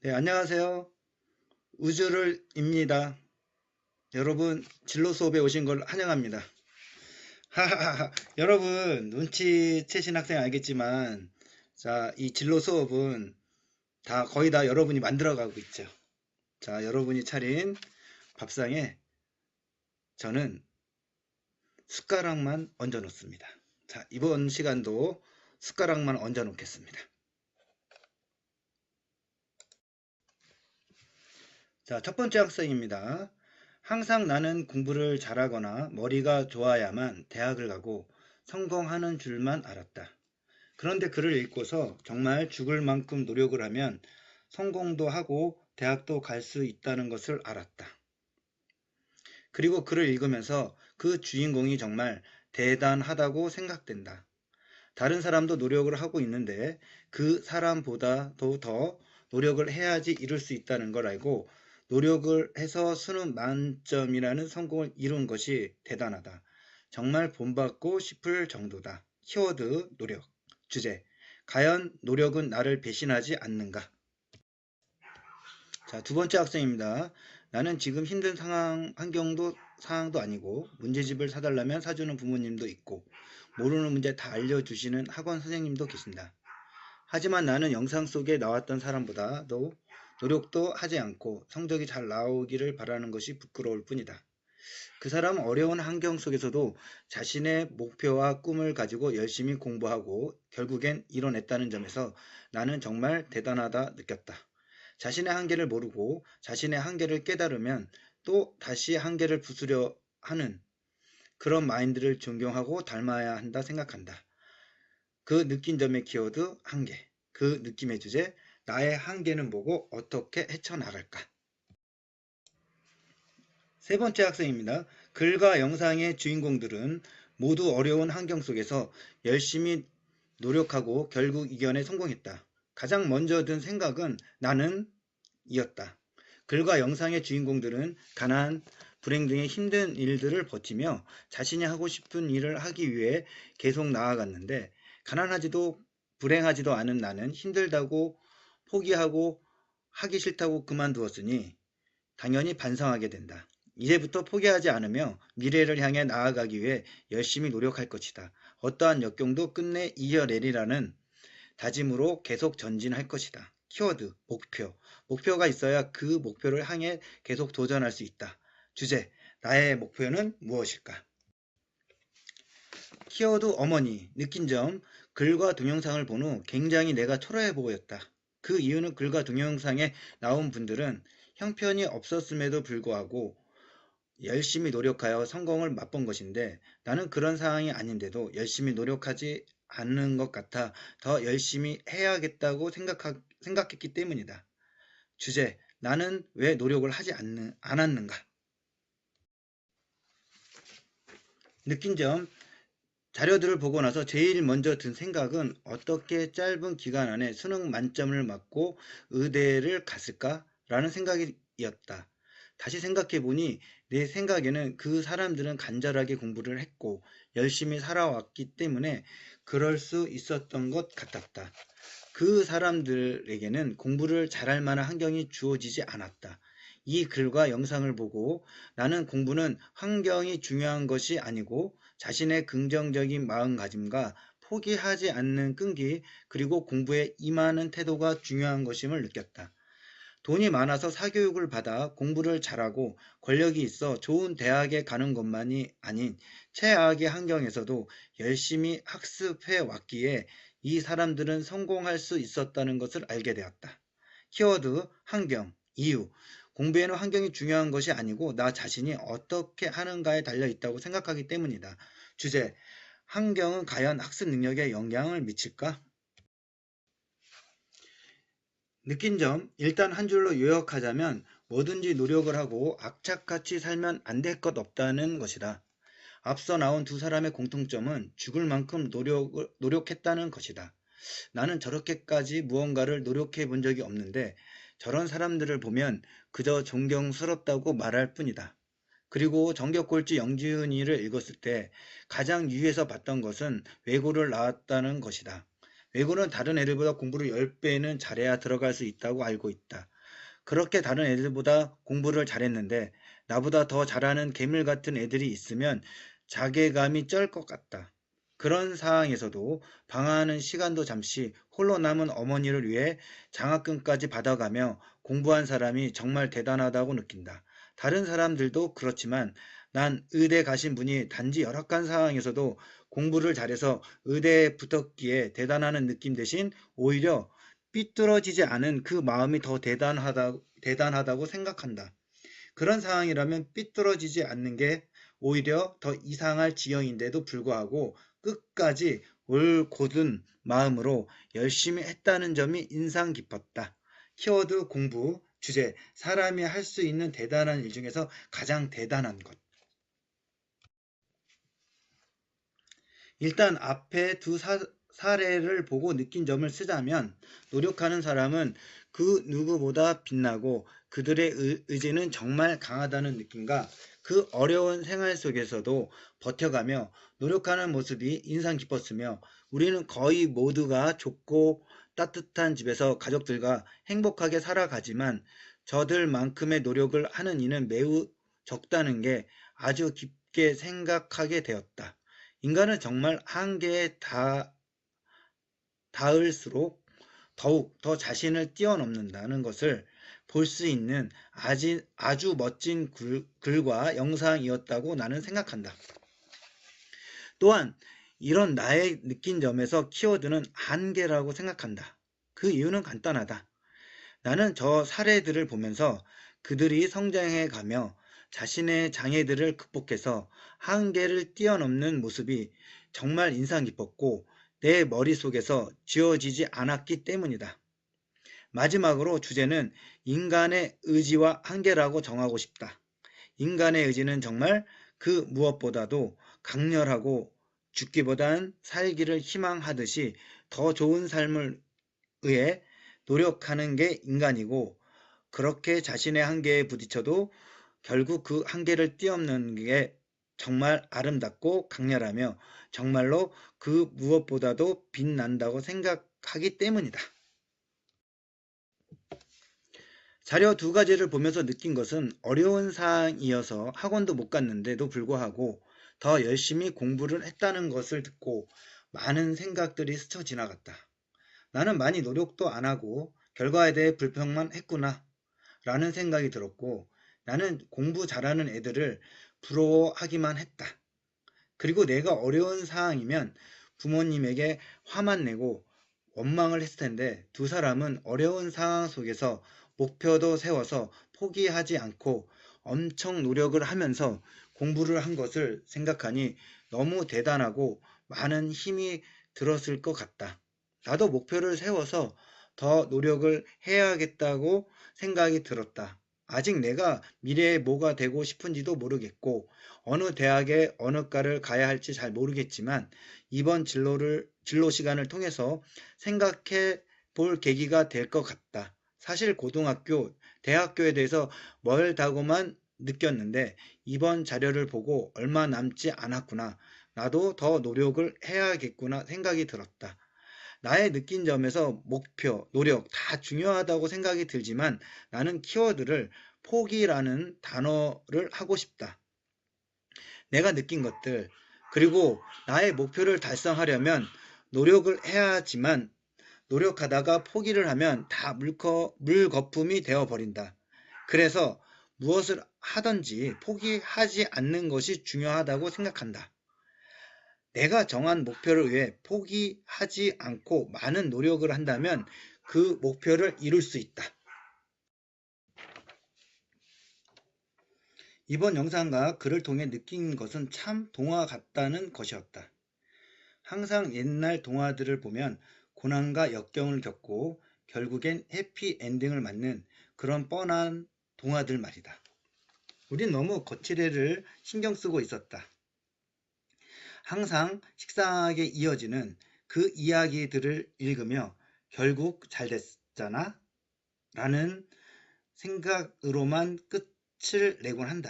네, 안녕하세요. 우주를입니다. 여러분, 진로 수업에 오신 걸 환영합니다. 하하하. 여러분, 눈치채신 학생 알겠지만, 자, 이 진로 수업은 거의 다 여러분이 만들어가고 있죠. 자, 여러분이 차린 밥상에 저는 숟가락만 얹어 놓습니다. 자, 이번 시간도 숟가락만 얹어 놓겠습니다. 자, 첫 번째 학생입니다. 항상 나는 공부를 잘하거나 머리가 좋아야만 대학을 가고 성공하는 줄만 알았다. 그런데 글을 읽고서 정말 죽을 만큼 노력을 하면 성공도 하고 대학도 갈 수 있다는 것을 알았다. 그리고 글을 읽으면서 그 주인공이 정말 대단하다고 생각된다. 다른 사람도 노력을 하고 있는데 그 사람보다도 더 노력을 해야지 이룰 수 있다는 걸 알고 노력을 해서 수능 만점이라는 성공을 이룬 것이 대단하다. 정말 본받고 싶을 정도다. 키워드 노력. 주제. 과연 노력은 나를 배신하지 않는가? 자, 두 번째 학생입니다. 나는 지금 힘든 상황도 아니고 문제집을 사달라면 사주는 부모님도 있고 모르는 문제 다 알려주시는 학원 선생님도 계신다. 하지만 나는 영상 속에 나왔던 사람보다도 노력도 하지 않고 성적이 잘 나오기를 바라는 것이 부끄러울 뿐이다. 그 사람은 어려운 환경 속에서도 자신의 목표와 꿈을 가지고 열심히 공부하고 결국엔 이뤄냈다는 점에서 나는 정말 대단하다 느꼈다. 자신의 한계를 모르고 자신의 한계를 깨달으면 또 다시 한계를 부수려 하는 그런 마인드를 존경하고 닮아야 한다 생각한다. 그 느낀 점의 키워드 한계. 그 느낌의 주제 나의 한계는 뭐고 어떻게 헤쳐나갈까? 세 번째 학생입니다. 글과 영상의 주인공들은 모두 어려운 환경 속에서 열심히 노력하고 결국 이겨내 성공했다. 가장 먼저 든 생각은 나는 이었다. 글과 영상의 주인공들은 가난, 불행 등의 힘든 일들을 버티며 자신이 하고 싶은 일을 하기 위해 계속 나아갔는데 가난하지도 불행하지도 않은 나는 힘들다고 포기하고 하기 싫다고 그만두었으니 당연히 반성하게 된다. 이제부터 포기하지 않으며 미래를 향해 나아가기 위해 열심히 노력할 것이다. 어떠한 역경도 끝내 이겨내리라는 다짐으로 계속 전진할 것이다. 키워드, 목표. 목표가 있어야 그 목표를 향해 계속 도전할 수 있다. 주제, 나의 목표는 무엇일까? 키워드 어머니, 느낀 점, 글과 동영상을 본 후 굉장히 내가 초라해 보였다. 그 이유는 글과 동영상에 나온 분들은 형편이 없었음에도 불구하고 열심히 노력하여 성공을 맛본 것인데 나는 그런 상황이 아닌데도 열심히 노력하지 않는 것 같아 더 열심히 해야겠다고 생각했기 때문이다. 주제, 나는 왜 노력을 하지 않았는가? 느낀 점, 자료들을 보고 나서 제일 먼저 든 생각은 어떻게 짧은 기간 안에 수능 만점을 맞고 의대를 갔을까라는 생각이었다. 다시 생각해보니 내 생각에는 그 사람들은 간절하게 공부를 했고 열심히 살아왔기 때문에 그럴 수 있었던 것 같았다. 그 사람들에게는 공부를 잘할 만한 환경이 주어지지 않았다. 이 글과 영상을 보고 나는 공부는 환경이 중요한 것이 아니고 자신의 긍정적인 마음가짐과 포기하지 않는 끈기 그리고 공부에 임하는 태도가 중요한 것임을 느꼈다. 돈이 많아서 사교육을 받아 공부를 잘하고 권력이 있어 좋은 대학에 가는 것만이 아닌 최악의 환경에서도 열심히 학습해 왔기에 이 사람들은 성공할 수 있었다는 것을 알게 되었다. 키워드, 환경, 이유. 공부에는 환경이 중요한 것이 아니고 나 자신이 어떻게 하는가에 달려 있다고 생각하기 때문이다. 주제, 환경은 과연 학습 능력에 영향을 미칠까? 느낀 점, 일단 한 줄로 요약하자면 뭐든지 노력을 하고 악착같이 살면 안 될 것 없다는 것이다. 앞서 나온 두 사람의 공통점은 죽을 만큼 노력했다는 것이다. 나는 저렇게까지 무언가를 노력해 본 적이 없는데 저런 사람들을 보면 그저 존경스럽다고 말할 뿐이다. 그리고 정겹골지 영지은이를 읽었을 때 가장 유의해서 봤던 것은 외고를 나왔다는 것이다. 외고는 다른 애들보다 공부를 10배는 잘해야 들어갈 수 있다고 알고 있다. 그렇게 다른 애들보다 공부를 잘했는데 나보다 더 잘하는 개밀 같은 애들이 있으면 자괴감이 쩔 것 같다. 그런 상황에서도 방황하는 시간도 잠시 홀로 남은 어머니를 위해 장학금까지 받아가며 공부한 사람이 정말 대단하다고 느낀다. 다른 사람들도 그렇지만 난 의대 가신 분이 단지 열악한 상황에서도 공부를 잘해서 의대에 붙었기에 대단하는 느낌 대신 오히려 삐뚤어지지 않은 그 마음이 더 대단하다고 생각한다. 그런 상황이라면 삐뚤어지지 않는 게 오히려 더 이상할 지경인데도 불구하고 끝까지 올곧은 마음으로 열심히 했다는 점이 인상 깊었다. 키워드 공부, 주제, 사람이 할 수 있는 대단한 일 중에서 가장 대단한 것. 일단 앞에 두 사례를 보고 느낀 점을 쓰자면 노력하는 사람은 그 누구보다 빛나고 그들의 의지는 정말 강하다는 느낌과 그 어려운 생활 속에서도 버텨가며 노력하는 모습이 인상 깊었으며 우리는 거의 모두가 좁고 따뜻한 집에서 가족들과 행복하게 살아가지만 저들만큼의 노력을 하는 이는 매우 적다는 게 아주 깊게 생각하게 되었다. 인간은 정말 한계에 닿을수록 더욱 더 자신을 뛰어넘는다는 것을 볼 수 있는 아주 멋진 글과 영상이었다고 나는 생각한다. 또한 이런 나의 느낀 점에서 키워드는 한계라고 생각한다. 그 이유는 간단하다. 나는 저 사례들을 보면서 그들이 성장해 가며 자신의 장애들을 극복해서 한계를 뛰어넘는 모습이 정말 인상 깊었고 내 머릿속에서 지워지지 않았기 때문이다. 마지막으로 주제는 인간의 의지와 한계라고 정하고 싶다. 인간의 의지는 정말 그 무엇보다도 강렬하고 죽기보단 살기를 희망하듯이 더 좋은 삶을 위해 노력하는 게 인간이고 그렇게 자신의 한계에 부딪혀도 결국 그 한계를 뛰어넘는 게 정말 아름답고 강렬하며 정말로 그 무엇보다도 빛난다고 생각하기 때문이다. 자료 두 가지를 보면서 느낀 것은 어려운 사항이어서 학원도 못 갔는데도 불구하고 더 열심히 공부를 했다는 것을 듣고 많은 생각들이 스쳐 지나갔다. 나는 많이 노력도 안 하고 결과에 대해 불평만 했구나 라는 생각이 들었고 나는 공부 잘하는 애들을 부러워하기만 했다. 그리고 내가 어려운 상황이면 부모님에게 화만 내고 원망을 했을 텐데 두 사람은 어려운 상황 속에서 목표도 세워서 포기하지 않고 엄청 노력을 하면서 공부를 한 것을 생각하니 너무 대단하고 많은 힘이 들었을 것 같다. 나도 목표를 세워서 더 노력을 해야겠다고 생각이 들었다. 아직 내가 미래에 뭐가 되고 싶은지도 모르겠고 어느 대학에 어느 과를 가야 할지 잘 모르겠지만 이번 진로 시간을 통해서 생각해 볼 계기가 될 것 같다. 사실 고등학교, 대학교에 대해서 멀다고만 느꼈는데 이번 자료를 보고 얼마 남지 않았구나. 나도 더 노력을 해야겠구나 생각이 들었다. 나의 느낀 점에서 목표, 노력 다 중요하다고 생각이 들지만 나는 키워드를 포기라는 단어를 하고 싶다. 내가 느낀 것들, 그리고 나의 목표를 달성하려면 노력을 해야 하지만 노력하다가 포기를 하면 다 물거품이 되어버린다. 그래서 무엇을 하든지 포기하지 않는 것이 중요하다고 생각한다. 내가 정한 목표를 위해 포기하지 않고 많은 노력을 한다면 그 목표를 이룰 수 있다. 이번 영상과 글을 통해 느낀 것은 참 동화 같다는 것이었다. 항상 옛날 동화들을 보면 고난과 역경을 겪고 결국엔 해피엔딩을 맞는 그런 뻔한 동화들 말이다. 우린 너무 거칠애를 신경 쓰고 있었다. 항상 식상하게 이어지는 그 이야기들을 읽으며 결국 잘 됐잖아 라는 생각으로만 끝을 내곤 한다.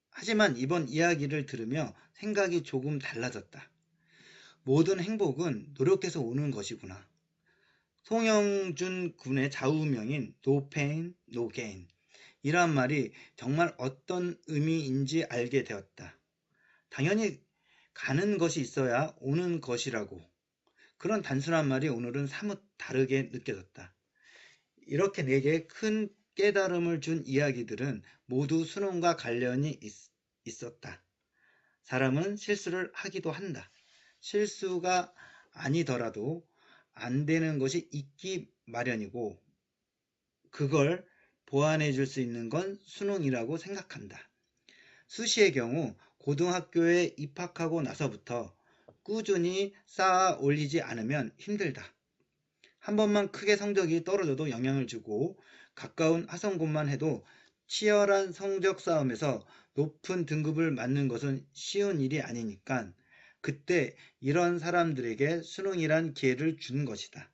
하지만 이번 이야기를 들으며 생각이 조금 달라졌다. 모든 행복은 노력해서 오는 것이구나. 송영준 군의 좌우명인 No pain, no gain 이란 말이 정말 어떤 의미인지 알게 되었다. 당연히 가는 것이 있어야 오는 것이라고. 그런 단순한 말이 오늘은 사뭇 다르게 느껴졌다. 이렇게 내게 큰 깨달음을 준 이야기들은 모두 수능과 관련이 있었다. 사람은 실수를 하기도 한다. 실수가 아니더라도 안 되는 것이 있기 마련이고 그걸 보완해 줄 수 있는 건 수능이라고 생각한다. 수시의 경우 고등학교에 입학하고 나서부터 꾸준히 쌓아 올리지 않으면 힘들다. 한 번만 크게 성적이 떨어져도 영향을 주고 가까운 하성곤만 해도 치열한 성적 싸움에서 높은 등급을 맞는 것은 쉬운 일이 아니니까 그때 이런 사람들에게 수능이란 기회를 준 것이다.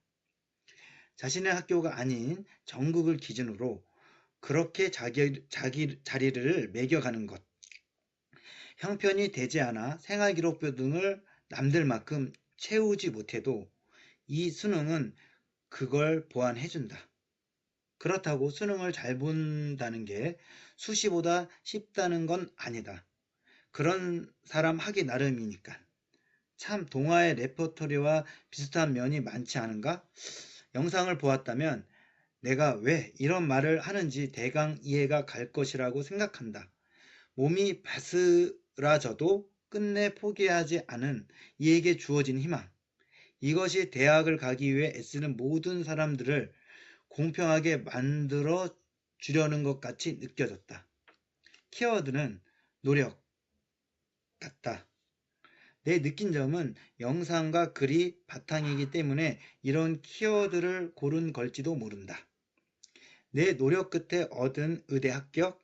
자신의 학교가 아닌 전국을 기준으로 그렇게 자리를 매겨가는 것. 형편이 되지 않아 생활기록부 등을 남들만큼 채우지 못해도 이 수능은 그걸 보완해준다. 그렇다고 수능을 잘 본다는 게 수시보다 쉽다는 건 아니다. 그런 사람 하기 나름이니까. 참 동화의 레퍼토리와 비슷한 면이 많지 않은가? 영상을 보았다면 내가 왜 이런 말을 하는지 대강 이해가 갈 것이라고 생각한다. 몸이 바스라져도 끝내 포기하지 않은 이에게 주어진 희망. 이것이 대학을 가기 위해 애쓰는 모든 사람들을 공평하게 만들어 주려는 것 같이 느껴졌다. 키워드는 노력 같다. 내 느낀 점은 영상과 글이 바탕이기 때문에 이런 키워드를 고른 걸지도 모른다. 내 노력 끝에 얻은 의대 합격,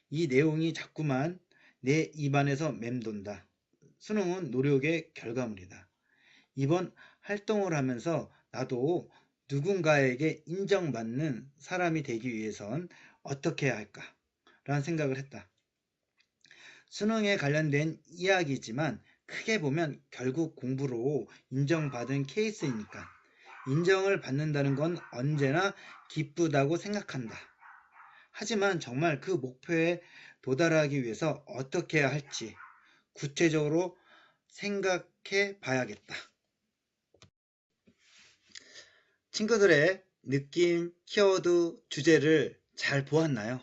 이 내용이 자꾸만 내 입안에서 맴돈다. 수능은 노력의 결과물이다. 이번 활동을 하면서 나도 누군가에게 인정받는 사람이 되기 위해선 어떻게 해야 할까? 라는 생각을 했다. 수능에 관련된 이야기지만 크게 보면 결국 공부로 인정받은 케이스이니까 인정을 받는다는 건 언제나 기쁘다고 생각한다. 하지만 정말 그 목표에 도달하기 위해서 어떻게 해야 할지 구체적으로 생각해 봐야겠다. 친구들의 느낌, 키워드, 주제를 잘 보았나요?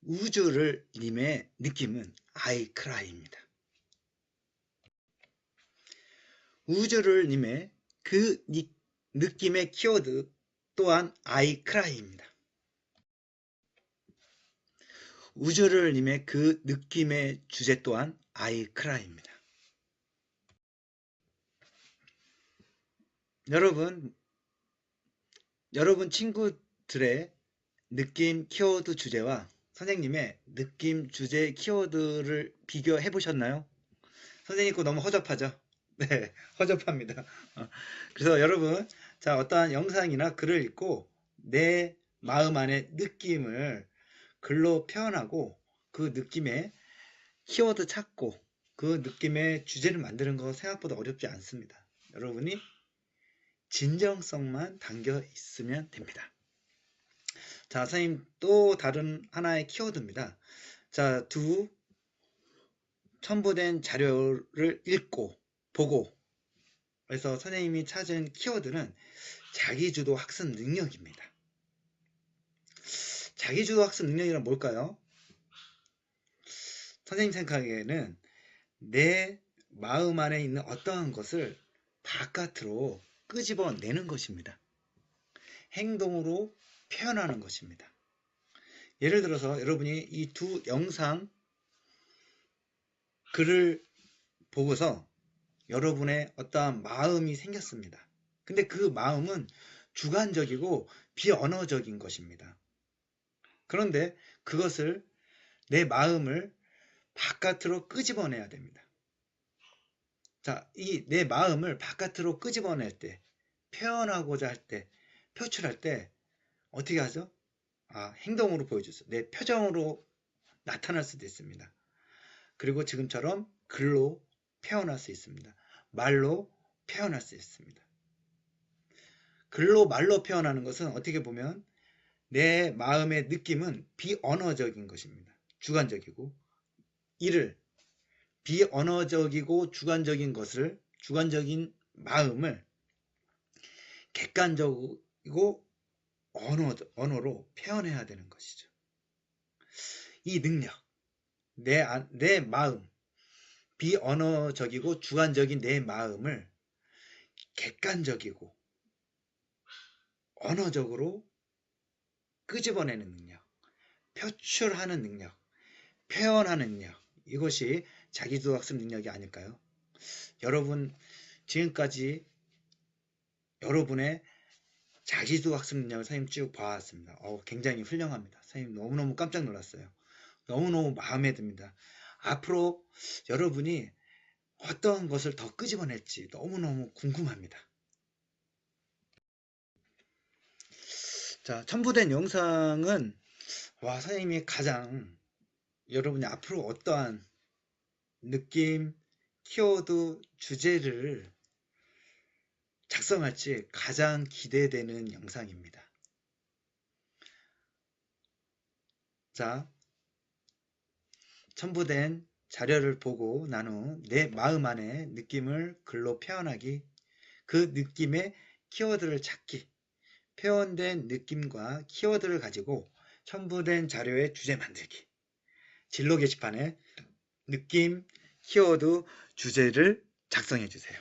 우주를 님의 느낌은 I cry입니다. 우주를 님의 그 느낌의 키워드 또한 I cry입니다. 우주를 님의 그 느낌의 주제 또한 I cry입니다. 여러분 친구들의 느낌 키워드 주제와 선생님의 느낌 주제 키워드를 비교해 보셨나요? 선생님 거 너무 허접하죠? 네, 허접합니다. 그래서 여러분, 자, 어떠한 영상이나 글을 읽고 내 마음 안의 느낌을 글로 표현하고 그 느낌의 키워드 찾고 그 느낌의 주제를 만드는 거 생각보다 어렵지 않습니다. 여러분이 진정성만 담겨 있으면 됩니다. 자, 선생님 또 다른 하나의 키워드입니다. 자, 두 첨부된 자료를 읽고 보고 그래서 선생님이 찾은 키워드는 자기주도 학습 능력입니다. 자기주도 학습 능력이란 뭘까요? 선생님 생각에는 내 마음 안에 있는 어떠한 것을 바깥으로 끄집어내는 것입니다. 행동으로 표현하는 것입니다. 예를 들어서 여러분이 이 두 영상 글을 보고서 여러분의 어떠한 마음이 생겼습니다. 근데 그 마음은 주관적이고 비언어적인 것입니다. 그런데 그것을 내 마음을 바깥으로 끄집어내야 됩니다. 자, 이 내 마음을 바깥으로 끄집어낼 때, 표현하고자 할 때, 표출할 때 어떻게 하죠? 행동으로 보여주세요. 내 표정으로 나타날 수도 있습니다. 그리고 지금처럼 글로 표현할 수 있습니다. 말로 표현할 수 있습니다. 글로 말로 표현하는 것은 어떻게 보면 내 마음의 느낌은 비언어적인 것입니다. 주관적이고 이를 비언어적이고 주관적인 마음을 객관적이고 언어로 표현해야 되는 것이죠. 이 능력, 내 마음, 비언어적이고 주관적인 내 마음을 객관적이고 언어적으로 끄집어내는 능력, 표출하는 능력, 표현하는 능력, 이것이 자기도학습 능력이 아닐까요? 여러분, 지금까지 여러분의 자기도학습 능력을 선생님 쭉 봐왔습니다. 굉장히 훌륭합니다. 선생님 너무너무 깜짝 놀랐어요. 너무너무 마음에 듭니다. 앞으로 여러분이 어떤 것을 더 끄집어낼지 너무너무 궁금합니다. 자, 첨부된 영상은 선생님이 가장 여러분이 앞으로 어떠한 느낌, 키워드, 주제를 작성할지 가장 기대되는 영상입니다. 자, 첨부된 자료를 보고 난 후 내 마음 안에 느낌을 글로 표현하기, 그 느낌의 키워드를 찾기, 표현된 느낌과 키워드를 가지고 첨부된 자료의 주제 만들기, 진로 게시판에 느낌, 키워드, 주제를 작성해 주세요.